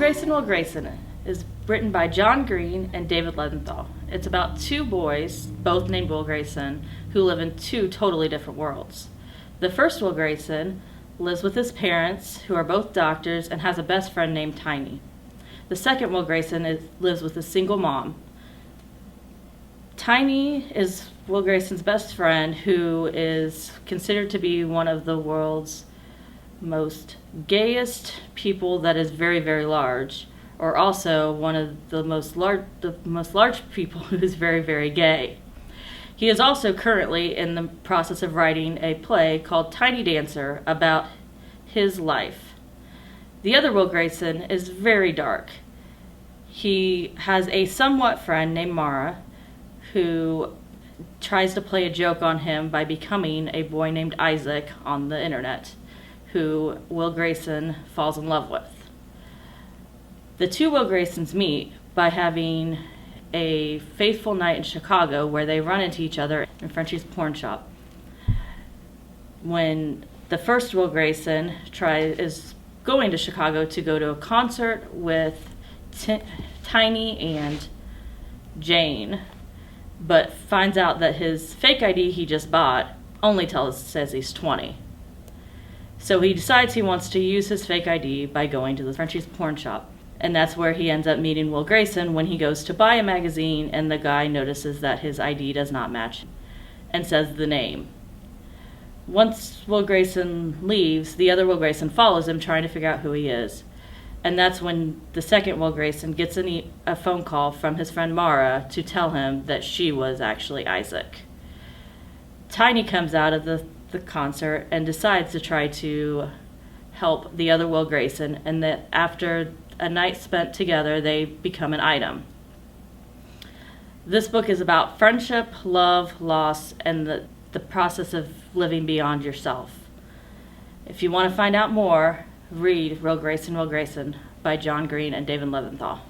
Grayson, Will Grayson is written by John Green and David Levithan. It's about two boys, both named Will Grayson, who live in two totally different worlds. The first Will Grayson lives with his parents, who are both doctors, and has a best friend named Tiny. The second Will Grayson lives with a single mom. Tiny is Will Grayson's best friend, who is considered to be one of the world's most gayest people that is very, very large, or also one of the most large people who is very, very gay. He is also currently in the process of writing a play called Tiny Dancer about his life. The other Will Grayson is very dark. He has a somewhat friend named Mara who tries to play a joke on him by becoming a boy named Isaac on the internet, who Will Grayson falls in love with. The two Will Graysons meet by having a faithful night in Chicago where they run into each other in Frenchie's porn shop. When the first Will Grayson is going to Chicago to go to a concert with Tiny and Jane, but finds out that his fake ID he just bought only says he's 20. So he decides he wants to use his fake ID by going to the Frenchie's porn shop. And that's where he ends up meeting Will Grayson when he goes to buy a magazine and the guy notices that his ID does not match and says the name. Once Will Grayson leaves, the other Will Grayson follows him trying to figure out who he is. And that's when the second Will Grayson gets a phone call from his friend Mara to tell him that she was actually Isaac. Tiny comes out of the concert and decides to try to help the other Will Grayson, and that after a night spent together, they become an item. This book is about friendship, love, loss, and the process of living beyond yourself. If you want to find out more, read Will Grayson by John Green and David Levithan.